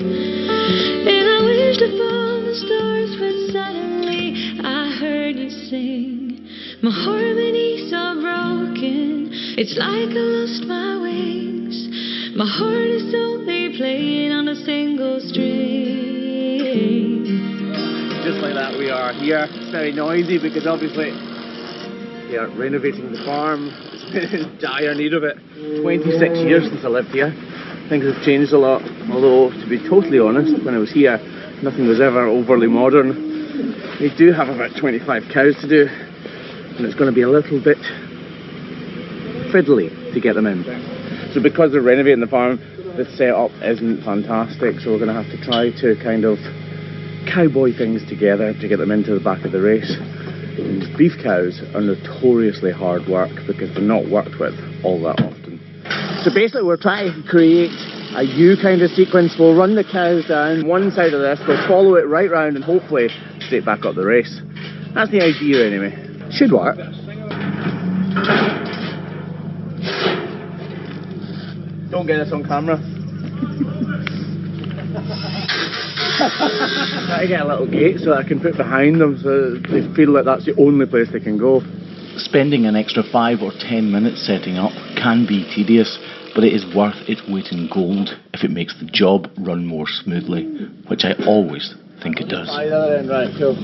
And I wished upon the stars when suddenly I heard you sing. My harmonies are broken, it's like I lost my wings. My heart is only playing on a single string. Just like that we are here. It's very noisy because obviously we are renovating the farm. It's been in dire need of it. 26 years since I lived here. Things have changed a lot, although to be totally honest, when I was here nothing was ever overly modern. We do have about 25 cows to do, and it's going to be a little bit fiddly to get them in. So because we're renovating the farm, the setup isn't fantastic, so we're going to have to try to kind of cowboy things together to get them into the back of the race. And beef cows are notoriously hard work because they're not worked with all that often. So basically we're trying to create a U kind of sequence. We'll run the cows down one side of this, we'll follow it right round and hopefully straight back up the race. That's the idea anyway. Should work. Don't get us on camera. Try to get a little gate so that I can put behind them so they feel like that's the only place they can go. Spending an extra 5 or 10 minutes setting up can be tedious, but it is worth its weight in gold if it makes the job run more smoothly, which I always think it does. Right, cool.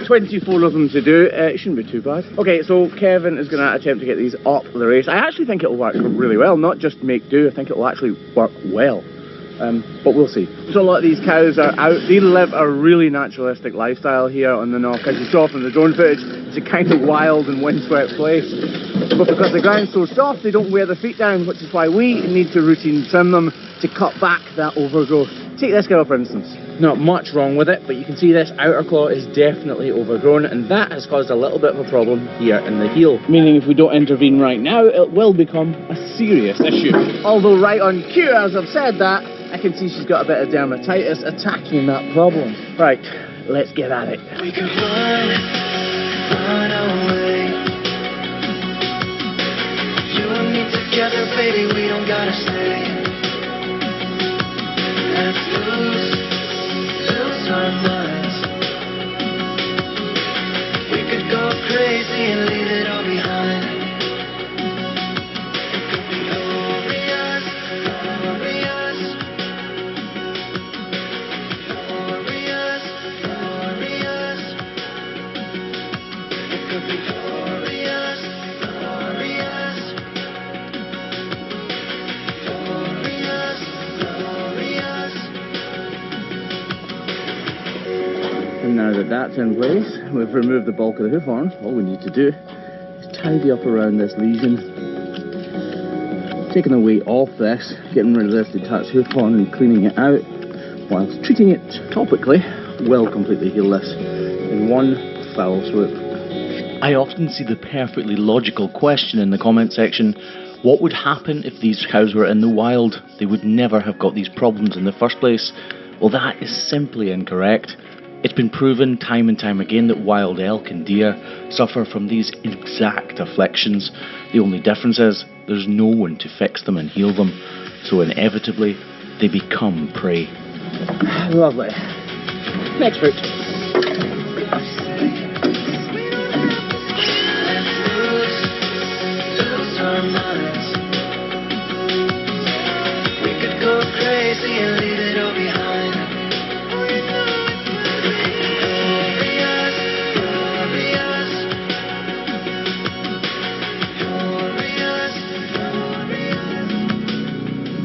24 of them to do. It shouldn't be too bad. Okay, so Kevin is going to attempt to get these up the race. I actually think it'll work really well, not just make do, I think it'll actually work well. But we'll see. So a lot of these cows are out. They live a really naturalistic lifestyle here on the knock. As you saw from the drone footage, it's a kind of wild and windswept place. But because the ground's so soft, they don't wear their feet down, which is why we need to routine trim them to cut back that overgrowth. Take this cow for instance. Not much wrong with it, but you can see this outer claw is definitely overgrown, and that has caused a little bit of a problem here in the heel. Meaning if we don't intervene right now, it will become a serious issue. Although right on cue, as I've said that, I can see she's got a bit of dermatitis attacking that problem. Right, let's get at it. We could run away. You and me together, baby, we don't gotta stay. Let's lose our minds. We could go crazy and leave it all behind. It could be glorious, glorious, glorious, glorious. It could be glorious, glorious, glorious, glorious. And now that that's in place, we've removed the bulk of the hoof horns. All we need to do is tidy up around this lesion. Taking the weight off this, getting rid of this detached hoof horn and cleaning it out, whilst treating it topically, will completely heal this in one foul swoop. I often see the perfectly logical question in the comment section: what would happen if these cows were in the wild? They would never have got these problems in the first place. Well, that is simply incorrect. It's been proven time and time again that wild elk and deer suffer from these exact afflictions. The only difference is there's no one to fix them and heal them, so inevitably they become prey. Lovely. Next fruit. Lose our minds. We could go crazy and leave it all behind.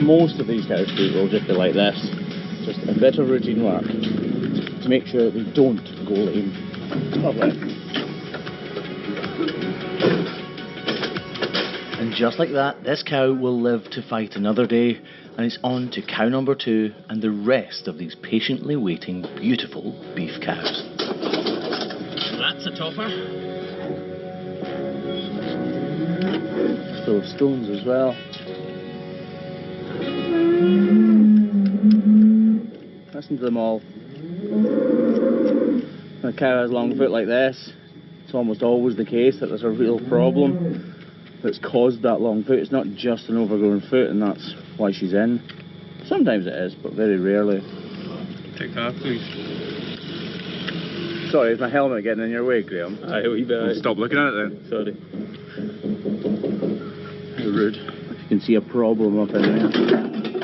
Most of these cows' feet will just be like this. Just a bit of routine work to make sure they don't go lame. Lovely. And just like that, this cow will live to fight another day, and it's on to cow number 2 and the rest of these patiently waiting beautiful beef cows. That's a topper. Those stones as well. Listen to them all. When a cow has long foot like this, it's almost always the case that there's a real problem that's caused that long foot. It's not just an overgrown foot, and that's why she's in. Sometimes it is, but very rarely. Take that, please. Sorry, is my helmet getting in your way, Graham? Aye, a wee bit. Well, stop looking at it then. Sorry. How rude. You can see a problem up in there.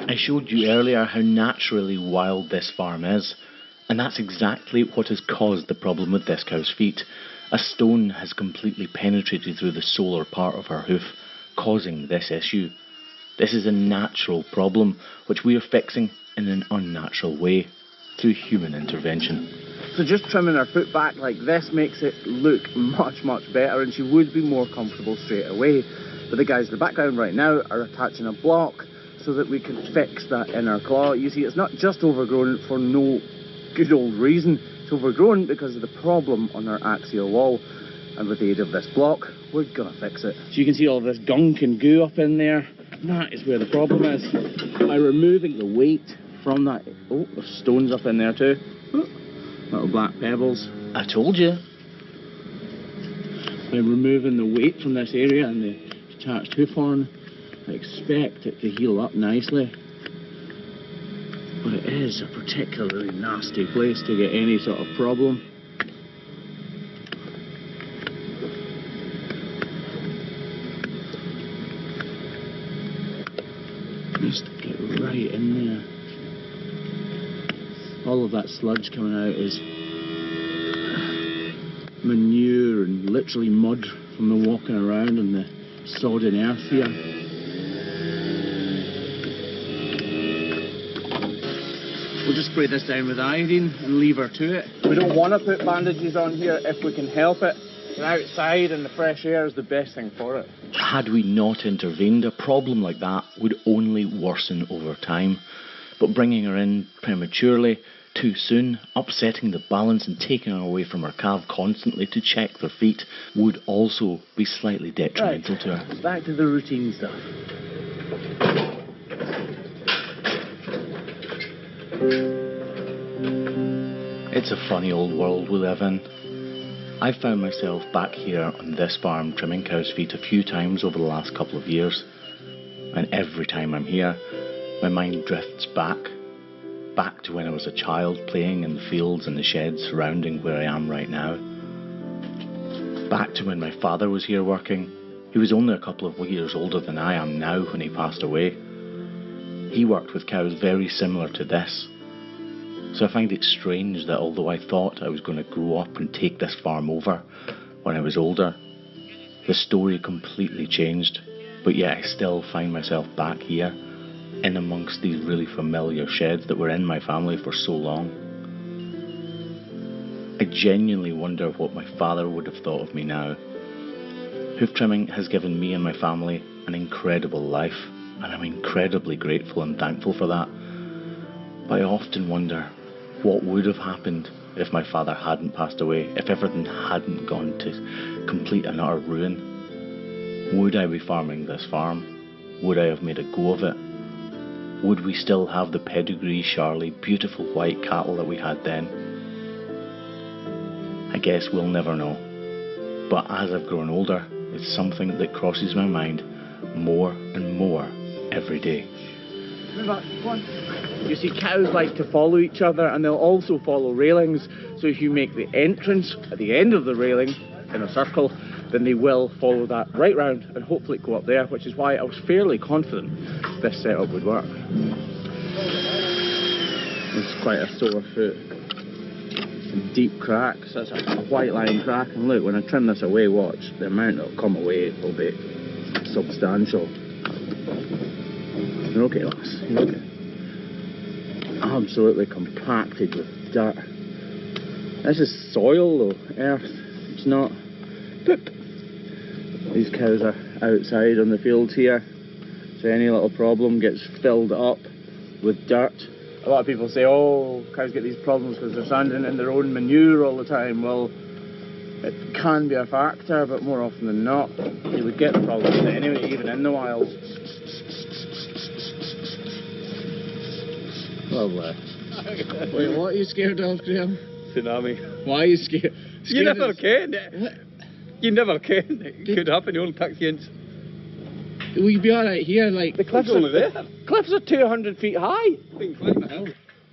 I showed you earlier how naturally wild this farm is, and that's exactly what has caused the problem with this cow's feet. A stone has completely penetrated through the solar part of her hoof, causing this issue. This is a natural problem, which we are fixing in an unnatural way, through human intervention. So just trimming her foot back like this makes it look much, much better, and she would be more comfortable straight away. But the guys in the background right now are attaching a block so that we can fix that inner claw. You see, it's not just overgrown for no good old reason. It's overgrown because of the problem on our axial wall. And with the aid of this block, we're gonna fix it. So you can see all this gunk and goo up in there. That is where the problem is. By removing the weight from that... Oh, there's stones up in there too. Oh, little black pebbles. I told you. By removing the weight from this area and the attached hoof horn, I expect it to heal up nicely. But it is a particularly nasty place to get any sort of problem. Just get right in there. All of that sludge coming out is manure and literally mud from the walking around and the sodden earth here. We'll just spray this down with iodine and leave her to it. We don't want to put bandages on here if we can help it. But outside and the fresh air is the best thing for it. Had we not intervened, a problem like that would only worsen over time. But bringing her in prematurely, too soon, upsetting the balance and taking her away from her calf constantly to check their feet would also be slightly detrimental to her. Back to the routine stuff. It's a funny old world we live in. I found myself back here on this farm trimming cows' feet a few times over the last couple of years. And every time I'm here, my mind drifts back to when I was a child playing in the fields and the sheds surrounding where I am right now. Back to when my father was here working. He was only a couple of years older than I am now when he passed away. He worked with cows very similar to this. So I find it strange that although I thought I was going to grow up and take this farm over when I was older, the story completely changed. But yet I still find myself back here in amongst these really familiar sheds that were in my family for so long. I genuinely wonder what my father would have thought of me now. Hoof trimming has given me and my family an incredible life, and I'm incredibly grateful and thankful for that. But I often wonder what would have happened if my father hadn't passed away, if everything hadn't gone to complete and utter ruin. Would I be farming this farm? Would I have made a go of it? Would we still have the pedigree, Charlie, beautiful white cattle that we had then? I guess we'll never know. But as I've grown older, it's something that crosses my mind more and more every day. You see, cows like to follow each other, and they'll also follow railings. So if you make the entrance at the end of the railing in a circle, then they will follow that right round and hopefully go up there, which is why I was fairly confident this setup would work. It's quite a sore foot. Some deep cracks. That's a white line crack, and look, when I trim this away, watch, the amount that'll come away will be substantial. You're okay, lass. You're okay. Absolutely compacted with dirt. This is soil though, earth. It's not poop. These cows are outside on the fields here, so any little problem gets filled up with dirt. A lot of people say, oh, cows get these problems because they're standing in their own manure all the time. Well, it can be a factor, but more often than not, you would get the problems anyway, even in the wild. Lovely. Wait, what are you scared of, Graham? Tsunami. Why are you scared? You never can. What? You never can. It could happen. You only pick the inch. We'd be alright here, like... The cliffs only there. Cliffs are 200 feet high. They can climb the hill.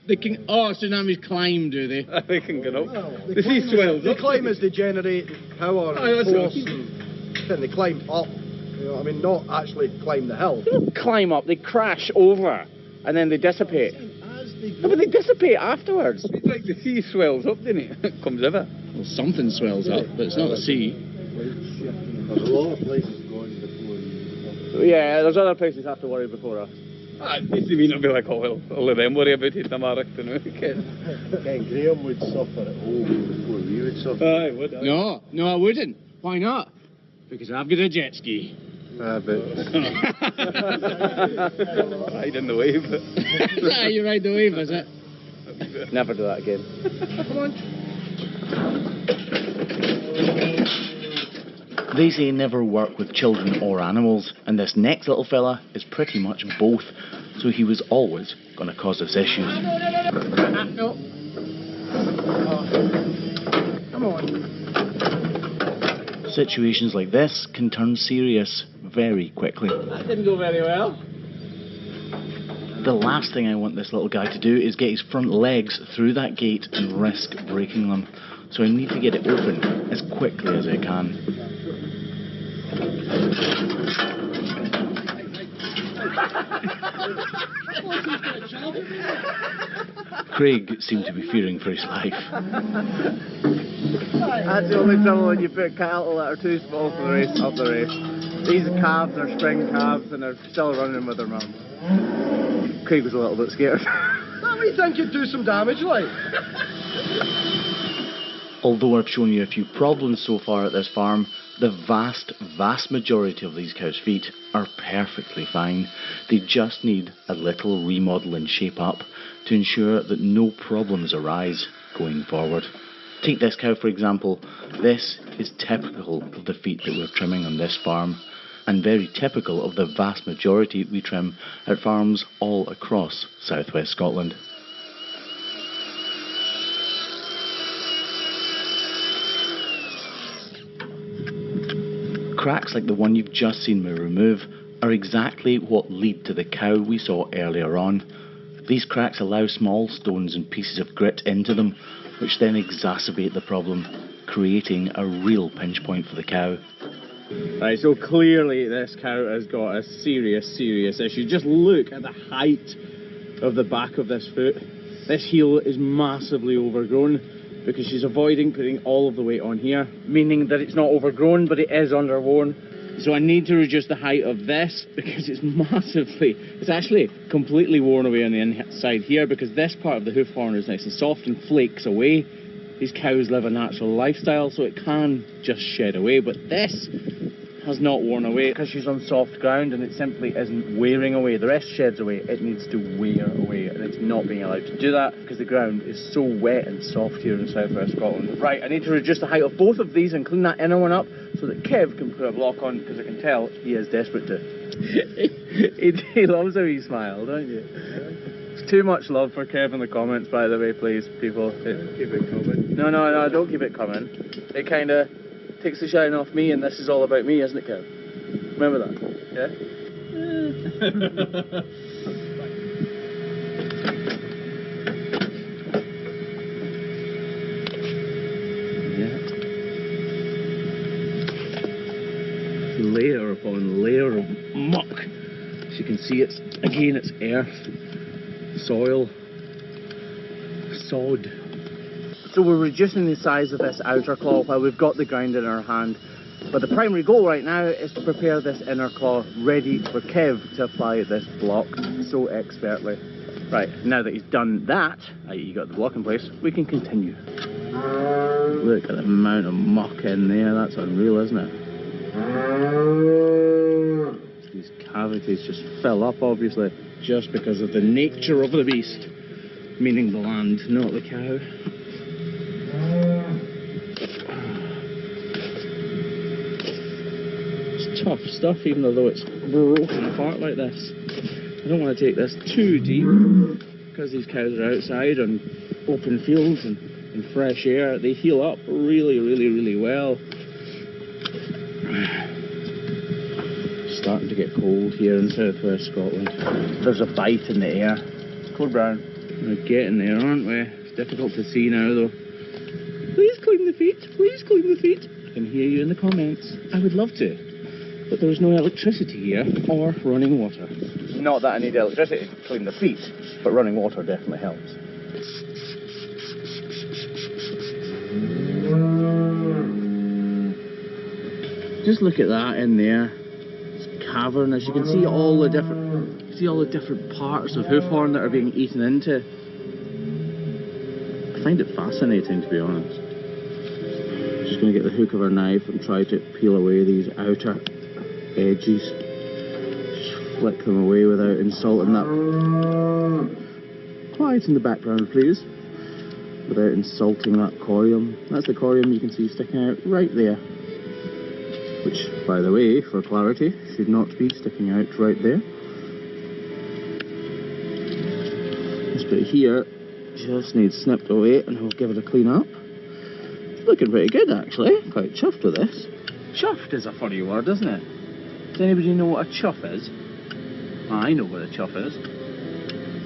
They can... Oh, tsunamis climb, do they? They can get up. The sea swells They up. climb as they generate power Aye, and that's force, right. and then they climb up. You know what I mean? Not actually climb the hill. They don't climb up, they crash over, and then they dissipate. No, but they dissipate afterwards. It's like the sea swells up, doesn't it? It comes over. Well, something swells up, but it's not the sea. There's a lot of places going before you. Yeah, there's other places have to worry before us. It may not be like, oh, well, all of them worry about it, I'm American, Ken Graham would suffer at home before we would suffer. Aye, would I? No, I wouldn't. Why not? Because I've got a jet ski. But Ride in the wave. Ah, you ride the wave, is it? Never do that again. come on. They say never work with children or animals, and this next little fella is pretty much both, so he was always going to cause us issues. No. Come on. Situations like this can turn serious very quickly. That didn't go very well. The last thing I want this little guy to do is get his front legs through that gate and risk breaking them, so I need to get it open as quickly as I can. Craig seemed to be fearing for his life. That's the only trouble when you put cattle that are too small for the race up the race. These calves are spring calves and they're still running with their mum. Craig was a little bit scared. What do you think you'd do some damage, like? Although I've shown you a few problems so far at this farm, the vast majority of these cows' feet are perfectly fine. They just need a little remodel and shape up to ensure that no problems arise going forward. Take this cow for example. This is typical of the feet that we're trimming on this farm, and very typical of the vast majority we trim at farms all across southwest Scotland. Cracks like the one you've just seen me remove are exactly what lead to the cow we saw earlier on. These cracks allow small stones and pieces of grit into them, which then exacerbate the problem, creating a real pinch point for the cow. Right, so clearly this cow has got a serious issue. Just look at the height of the back of this foot. This heel is massively overgrown because she's avoiding putting all of the weight on here, meaning that it's not overgrown, but it is underworn. So I need to reduce the height of this because it's actually completely worn away on the inside here, because this part of the hoof horn is nice and soft and flakes away. These cows live a natural lifestyle, so it can just shed away, but this has not worn away because she's on soft ground and it simply isn't wearing away. The rest sheds away. It needs to wear away, and it's not being allowed to do that because the ground is so wet and soft here in southwest Scotland. Right, I need to reduce the height of both of these and clean that inner one up so that Kev can put a block on, because I can tell he is desperate to. he loves how he smiled, don't you? It's too much love for Kev in the comments, by the way, please, people. Keep it coming. No, don't keep it coming. It kind of takes the shine off me, and this is all about me, isn't it, Kev? Remember that? Yeah? Layer upon layer of muck. As you can see, it's earth, soil, sod. So we're reducing the size of this outer claw while we've got the ground in our hand. But the primary goal right now is to prepare this inner claw ready for Kev to apply this block so expertly. Right, now that he's done that, i.e. you got the block in place, we can continue. Look at the amount of muck in there, that's unreal, isn't it? These cavities just fill up, obviously, just because of the nature of the beast, meaning the land, not the cow. It's tough stuff, even though it's broken apart like this. I don't want to take this too deep, because these cows are outside on open fields and in fresh air. They heal up really well. It's starting to get cold here in southwest Scotland. There's a bite in the air. Code Brown. We're getting there, aren't we? It's difficult to see now, though. Please clean the feet. Please clean the feet. I can hear you in the comments. I would love to. But there's no electricity here or running water. Not that I need electricity to clean the feet, but running water definitely helps. Just look at that in there. It's cavern, as you can see all the different parts of hoof horn that are being eaten into. I find it fascinating, to be honest. Just going to get the hook of our knife and try to peel away these outer edges. Just flick them away without insulting that. Quiet in the background, please. Without insulting that corium. That's the corium you can see sticking out right there. Which, by the way, for clarity, should not be sticking out right there. This bit here just needs snipped away and we'll give it a clean up. It's looking pretty good, actually. Quite chuffed with this. Chuffed is a funny word, isn't it? Does anybody know what a chuff is? I know what a chuff is.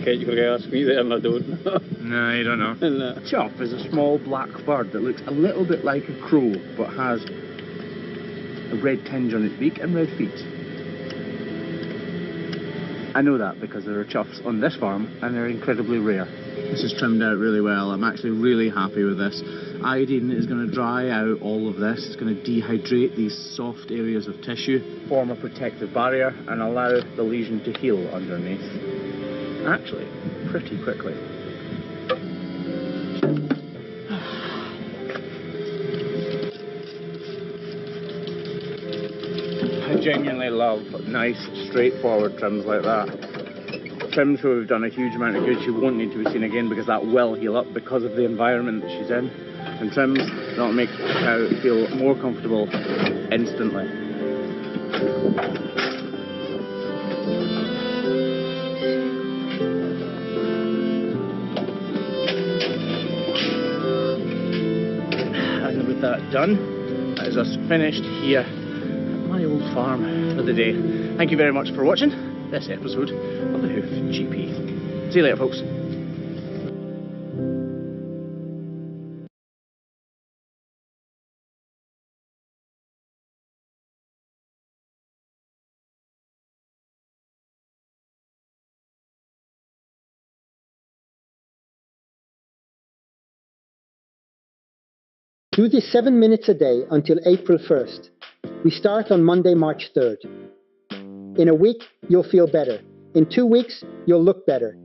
Okay, you're going to ask me there and I don't know. No, you don't know. No. A chuff is a small black bird that looks a little bit like a crow, but has a red tinge on its beak and red feet. I know that because there are chuffs on this farm and they're incredibly rare. This is trimmed out really well. I'm actually really happy with this. Iodine is going to dry out all of this. It's going to dehydrate these soft areas of tissue, Form a protective barrier and allow the lesion to heal underneath. Actually, pretty quickly. I genuinely love nice, straightforward trims like that. Trims where we've done a huge amount of good, she won't need to be seen again because that will heal up because of the environment that she's in. And trims that'll make the cow feel more comfortable instantly. And with that done, that is us finished here at my old farm for the day. Thank you very much for watching this episode of the Hoof GP. See you later, folks. Do this 7 minutes a day until April 1st. We start on Monday, March 3rd. In a week, you'll feel better. In 2 weeks, you'll look better.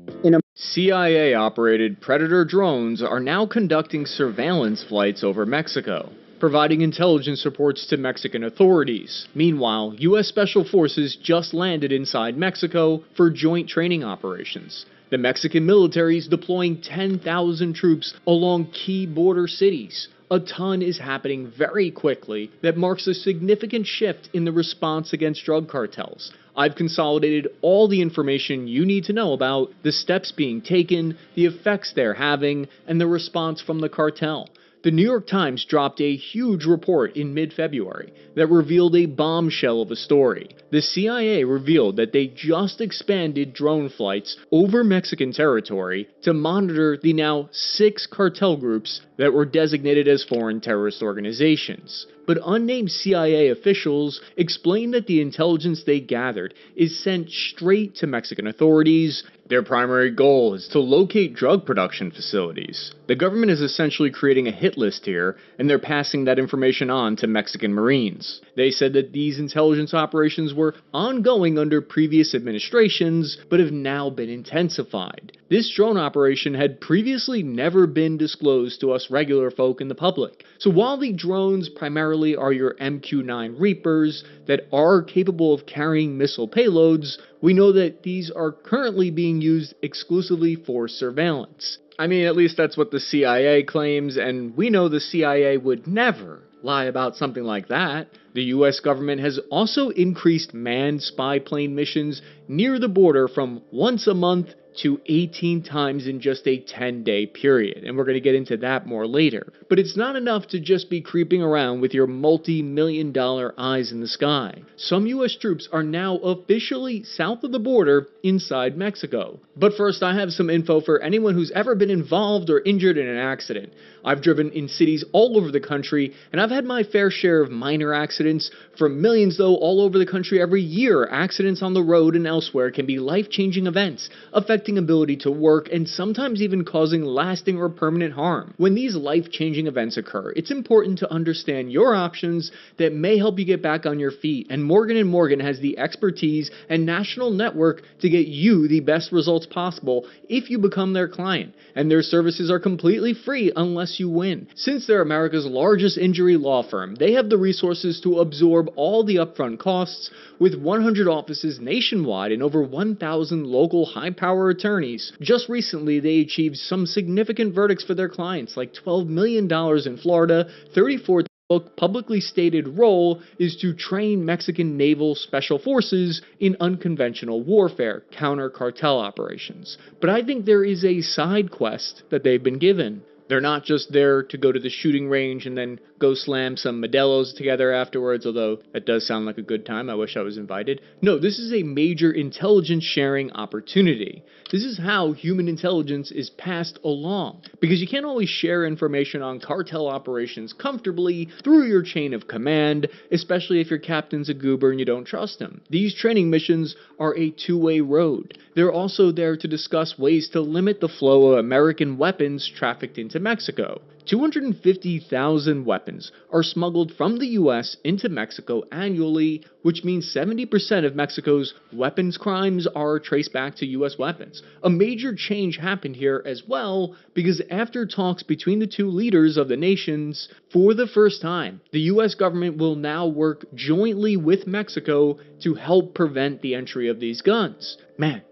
CIA-operated Predator drones are now conducting surveillance flights over Mexico, providing intelligence reports to Mexican authorities. Meanwhile, U.S. Special Forces just landed inside Mexico for joint training operations. The Mexican military is deploying 10,000 troops along key border cities. A ton is happening very quickly that marks a significant shift in the response against drug cartels. I've consolidated all the information you need to know about the steps being taken, the effects they're having, and the response from the cartel. The New York Times dropped a huge report in mid-February that revealed a bombshell of a story. The CIA revealed that they just expanded drone flights over Mexican territory to monitor the now 6 cartel groups that were designated as foreign terrorist organizations. But unnamed CIA officials explained that the intelligence they gathered is sent straight to Mexican authorities. Their primary goal is to locate drug production facilities. The government is essentially creating a hit list here, and they're passing that information on to Mexican Marines. They said that these intelligence operations were ongoing under previous administrations, but have now been intensified. This drone operation had previously never been disclosed to us regular folk in the public. So while the drones primarily are your MQ-9 Reapers that are capable of carrying missile payloads, we know that these are currently being used exclusively for surveillance. I mean, at least that's what the CIA claims, and we know the CIA would never lie about something like that. The US government has also increased manned spy plane missions near the border from once a month to 18 times in just a 10-day period, and we're going to get into that more later. But it's not enough to just be creeping around with your multi-million-dollar eyes in the sky. Some U.S. troops are now officially south of the border inside Mexico. But first, I have some info for anyone who's ever been involved or injured in an accident. I've driven in cities all over the country, and I've had my fair share of minor accidents. For millions, though, all over the country every year, accidents on the road and elsewhere can be life-changing events, affecting ability to work and sometimes even causing lasting or permanent harm. When these life-changing events occur, it's important to understand your options that may help you get back on your feet, and Morgan & Morgan has the expertise and national network to get you the best results possible if you become their client, and their services are completely free unless you win. Since they're America's largest injury law firm, they have the resources to absorb all the upfront costs. With 100 offices nationwide and over 1,000 local high-power attorneys. Just recently, they achieved some significant verdicts for their clients, like $12 million in Florida. 34th publicly stated role is to train Mexican naval special forces in unconventional warfare, counter-cartel operations. But I think there is a side quest that they've been given. They're not just there to go to the shooting range and then go slam some Modelos together afterwards, although that does sound like a good time. I wish I was invited. No, this is a major intelligence sharing opportunity. This is how human intelligence is passed along, because you can't always share information on cartel operations comfortably through your chain of command, especially if your captain's a goober and you don't trust him. These training missions are a two-way road. They're also there to discuss ways to limit the flow of American weapons trafficked into Mexico. 250,000 weapons are smuggled from the U.S. into Mexico annually, which means 70% of Mexico's weapons crimes are traced back to U.S. weapons. A major change happened here as well, because after talks between the two leaders of the nations, for the first time, the U.S. government will now work jointly with Mexico to help prevent the entry of these guns. Man,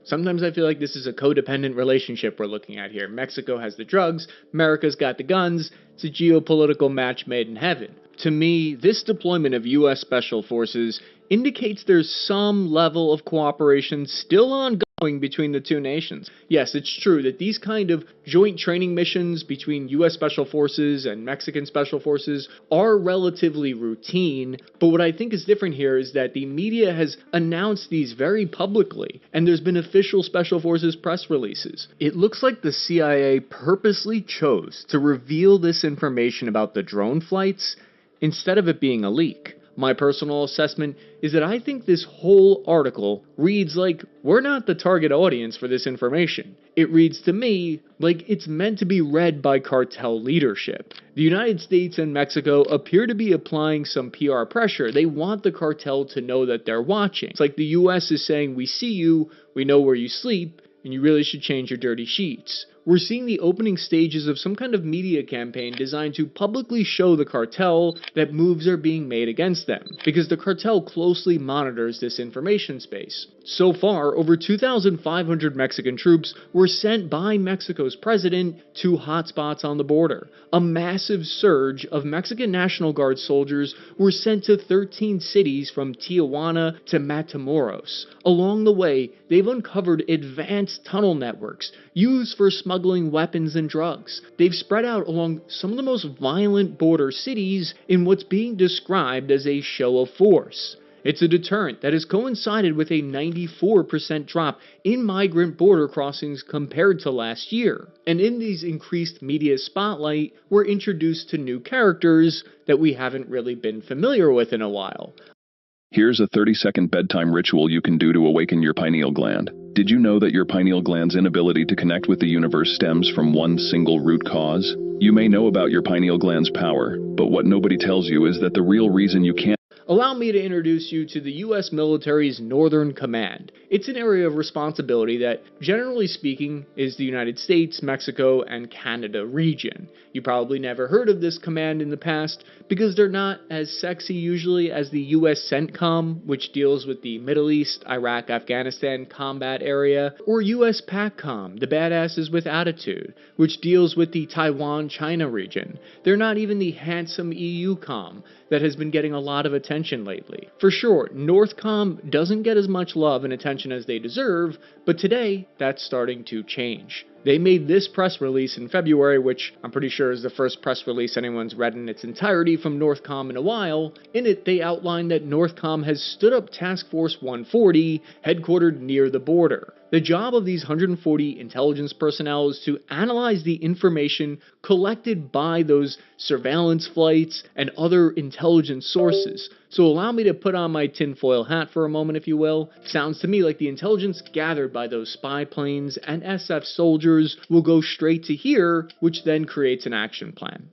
sometimes I feel like this is a codependent relationship we're looking at here. Mexico has the drugs, America's got the guns. It's a geopolitical match made in heaven. To me, this deployment of U.S. Special Forces indicates there's some level of cooperation still ongoing between the two nations. Yes, it's true that these kind of joint training missions between U.S. Special Forces and Mexican Special Forces are relatively routine, but what I think is different here is that the media has announced these very publicly, and there's been official Special Forces press releases. It looks like the CIA purposely chose to reveal this information about the drone flights instead of it being a leak. My personal assessment is that I think this whole article reads like we're not the target audience for this information. It reads to me like it's meant to be read by cartel leadership. The United States and Mexico appear to be applying some PR pressure. They want the cartel to know that they're watching. It's like the U.S. is saying, we see you, we know where you sleep, and you really should change your dirty sheets. We're seeing the opening stages of some kind of media campaign designed to publicly show the cartel that moves are being made against them, because the cartel closely monitors this information space. So far, over 2,500 Mexican troops were sent by Mexico's president to hotspots on the border. A massive surge of Mexican National Guard soldiers were sent to 13 cities from Tijuana to Matamoros. Along the way, they've uncovered advanced tunnel networks used for smuggling weapons and drugs. They've spread out along some of the most violent border cities in what's being described as a show of force. It's a deterrent that has coincided with a 94% drop in migrant border crossings compared to last year. And in these increased media spotlight, we're introduced to new characters that we haven't really been familiar with in a while. Here's a 30-second bedtime ritual you can do to awaken your pineal gland. Did you know that your pineal gland's inability to connect with the universe stems from one single root cause? You may know about your pineal gland's power, but what nobody tells you is that the real reason you can't. Allow me to introduce you to the U.S. military's Northern Command. It's an area of responsibility that, generally speaking, is the United States, Mexico, and Canada region. You probably never heard of this command in the past because they're not as sexy usually as the U.S. CENTCOM, which deals with the Middle East, Iraq, Afghanistan combat area, or U.S. PACCOM, the badasses with attitude, which deals with the Taiwan-China region. They're not even the handsome EUCOM that has been getting a lot of attention lately. For sure, Northcom doesn't get as much love and attention as they deserve, but today, that's starting to change. They made this press release in February, which I'm pretty sure is the first press release anyone's read in its entirety from Northcom in a while. In it, they outlined that Northcom has stood up Task Force 140, headquartered near the border. The job of these 140 intelligence personnel is to analyze the information collected by those surveillance flights and other intelligence sources. So allow me to put on my tinfoil hat for a moment, if you will. Sounds to me like the intelligence gathered by those spy planes and SF soldiers will go straight to here, which then creates an action plan.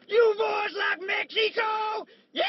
You boys like Mexico? Yeah!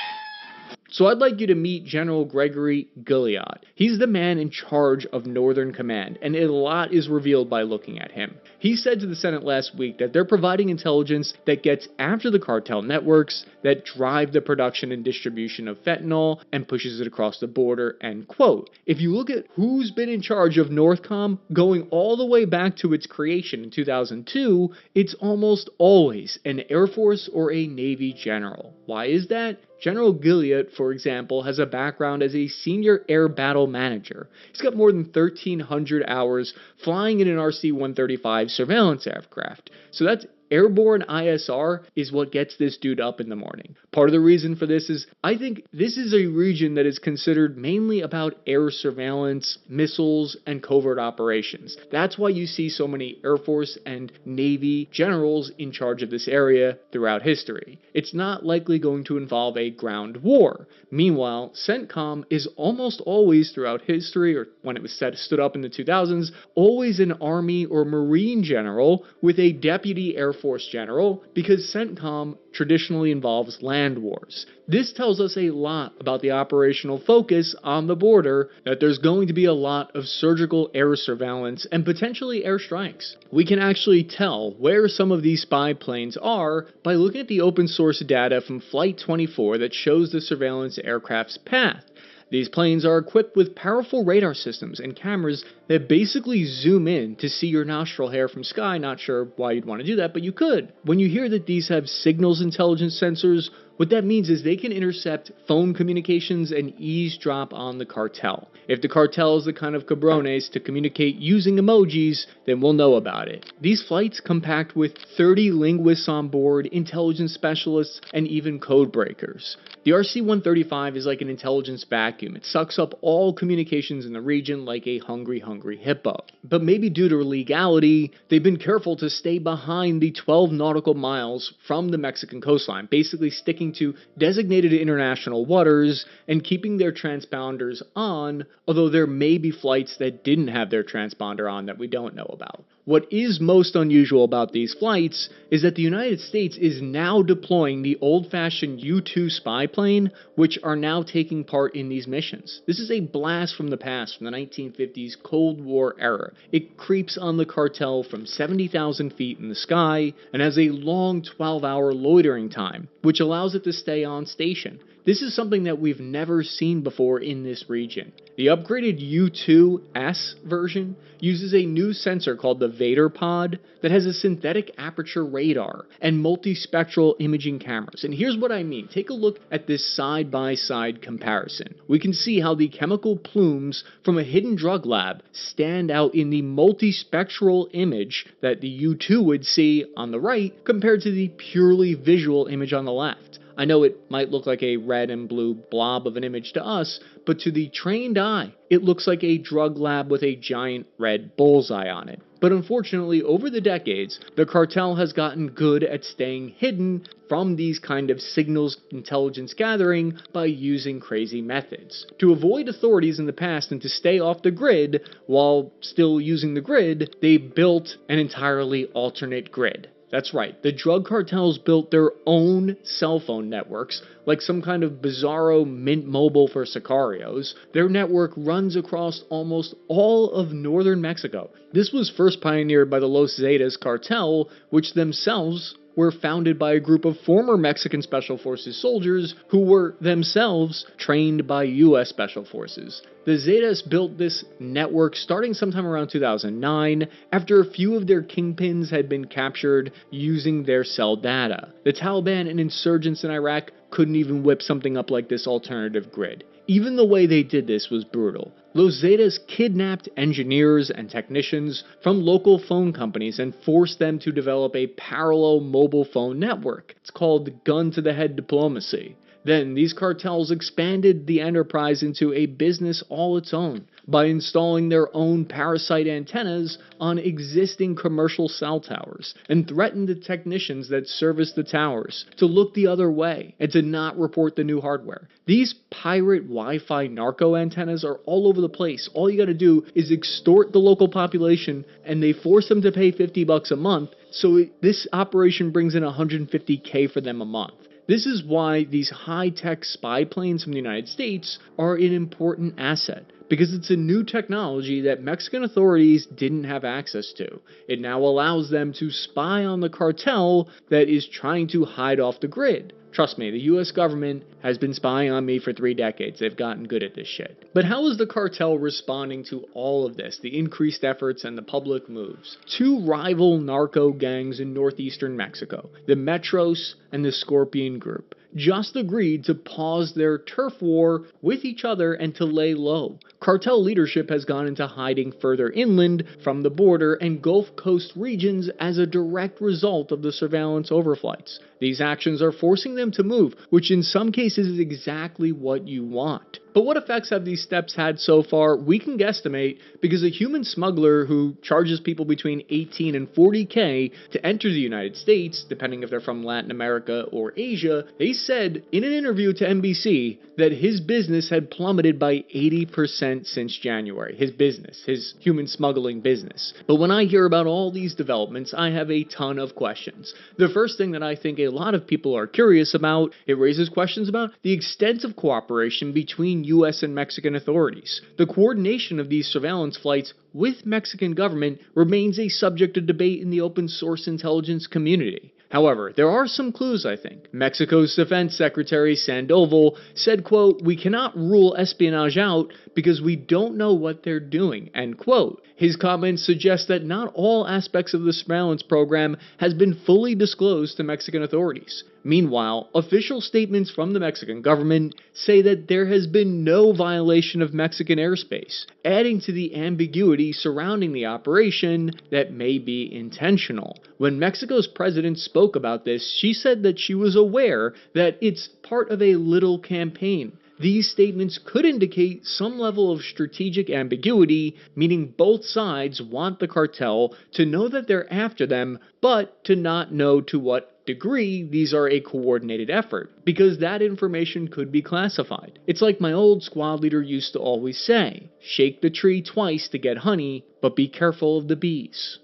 So I'd like you to meet General Gregory Gilliard. He's the man in charge of Northern Command, and a lot is revealed by looking at him. He said to the Senate last week that they're providing intelligence that gets after the cartel networks that drive the production and distribution of fentanyl and pushes it across the border, end quote. If you look at who's been in charge of Northcom going all the way back to its creation in 2002, it's almost always an Air Force or a Navy general. Why is that? General Gilliard, for example, has a background as a senior air battle manager. He's got more than 1,300 hours flying in an RC-135 surveillance aircraft. So that's airborne ISR is what gets this dude up in the morning. Part of the reason for this is I think this is a region that is considered mainly about air surveillance, missiles, and covert operations. That's why you see so many Air Force and Navy generals in charge of this area throughout history. It's not likely going to involve a ground war. Meanwhile, CENTCOM is almost always throughout history, or when it was stood up in the 2000s, always an Army or Marine general with a deputy Air Force general, because CENTCOM traditionally involves land wars. This tells us a lot about the operational focus on the border, that there's going to be a lot of surgical air surveillance and potentially airstrikes. We can actually tell where some of these spy planes are by looking at the open source data from Flight 24 that shows the surveillance aircraft's path. These planes are equipped with powerful radar systems and cameras that basically zoom in to see your nostril hair from sky. Not sure why you'd want to do that, but you could. When you hear that these have signals intelligence sensors, what that means is they can intercept phone communications and eavesdrop on the cartel. If the cartel is the kind of cabrones to communicate using emojis, then we'll know about it. These flights come packed with 30 linguists on board, intelligence specialists, and even code breakers. The RC-135 is like an intelligence vacuum. It sucks up all communications in the region like a hungry hippo. But maybe due to legality, they've been careful to stay behind the 12 nautical miles from the Mexican coastline, basically sticking to designated international waters and keeping their transponders on, although there may be flights that didn't have their transponder on that we don't know about. What is most unusual about these flights is that the United States is now deploying the old-fashioned U-2 spy plane, which are now taking part in these missions. This is a blast from the past, from the 1950s Cold War era. It creeps on the cartel from 70,000 feet in the sky and has a long 12-hour loitering time, which allows it to stay on station. This is something that we've never seen before in this region. The upgraded U-2S version uses a new sensor called the Vader Pod that has a synthetic aperture radar and multispectral imaging cameras. And here's what I mean. Take a look at this side-by-side comparison. We can see how the chemical plumes from a hidden drug lab stand out in the multispectral image that the U-2 would see on the right compared to the purely visual image on the left. I know it might look like a red and blue blob of an image to us, but to the trained eye, it looks like a drug lab with a giant red bullseye on it. But unfortunately, over the decades, the cartel has gotten good at staying hidden from these kind of signals intelligence gathering by using crazy methods. To avoid authorities in the past and to stay off the grid while still using the grid, they built an entirely alternate grid. That's right, the drug cartels built their own cell phone networks, like some kind of bizarro Mint Mobile for sicarios. Their network runs across almost all of northern Mexico. This was first pioneered by the Los Zetas cartel, which themselves were founded by a group of former Mexican Special Forces soldiers who were themselves trained by U.S. Special Forces. The Zetas built this network starting sometime around 2009 after a few of their kingpins had been captured using their cell data. The Taliban and insurgents in Iraq couldn't even whip something up like this alternative grid. Even the way they did this was brutal. Los Zetas kidnapped engineers and technicians from local phone companies and forced them to develop a parallel mobile phone network. It's called gun-to-the-head diplomacy. Then these cartels expanded the enterprise into a business all its own by installing their own parasite antennas on existing commercial cell towers and threatened the technicians that service the towers to look the other way and to not report the new hardware. These pirate Wi-Fi narco antennas are all over the place. All you gotta do is extort the local population and they force them to pay $50 a month, so this operation brings in $150K for them a month. This is why these high-tech spy planes from the United States are an important asset, because it's a new technology that Mexican authorities didn't have access to. It now allows them to spy on the cartel that is trying to hide off the grid. Trust me, the US government has been spying on me for 3 decades. They've gotten good at this shit. But how is the cartel responding to all of this, the increased efforts and the public moves? 2 rival narco gangs in northeastern Mexico, the Metros and the Scorpion Group, just agreed to pause their turf war with each other and to lay low. Cartel leadership has gone into hiding further inland from the border and Gulf Coast regions as a direct result of the surveillance overflights. These actions are forcing them to move, which in some cases is exactly what you want. But what effects have these steps had so far? We can guesstimate, because a human smuggler who charges people between 18 and 40K to enter the United States, depending if they're from Latin America or Asia, they said in an interview to NBC that his business had plummeted by 80% since January. His business, his human smuggling business. But when I hear about all these developments, I have a ton of questions. The first thing that I think a lot of people are curious about, it raises questions about the extent of cooperation between U.S. and Mexican authorities. The coordination of these surveillance flights with Mexican government remains a subject of debate in the open source intelligence community. However, there are some clues, I think. Mexico's Defense Secretary Sandoval said, quote, "We cannot rule espionage out because we don't know what they're doing," end quote. His comments suggest that not all aspects of the surveillance program has been fully disclosed to Mexican authorities. Meanwhile, official statements from the Mexican government say that there has been no violation of Mexican airspace, adding to the ambiguity surrounding the operation that may be intentional. When Mexico's president spoke about this, she said that she was aware that it's part of a little campaign. These statements could indicate some level of strategic ambiguity, meaning both sides want the cartel to know that they're after them, but to not know to what degree these are a coordinated effort, because that information could be classified. It's like my old squad leader used to always say, shake the tree twice to get honey, but be careful of the bees.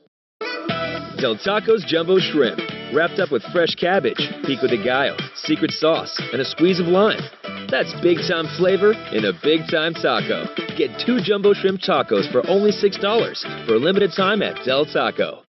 Del Taco's Jumbo Shrimp, wrapped up with fresh cabbage, pico de gallo, secret sauce, and a squeeze of lime. That's big-time flavor in a big-time taco. Get 2 Jumbo Shrimp tacos for only $6 for a limited time at Del Taco.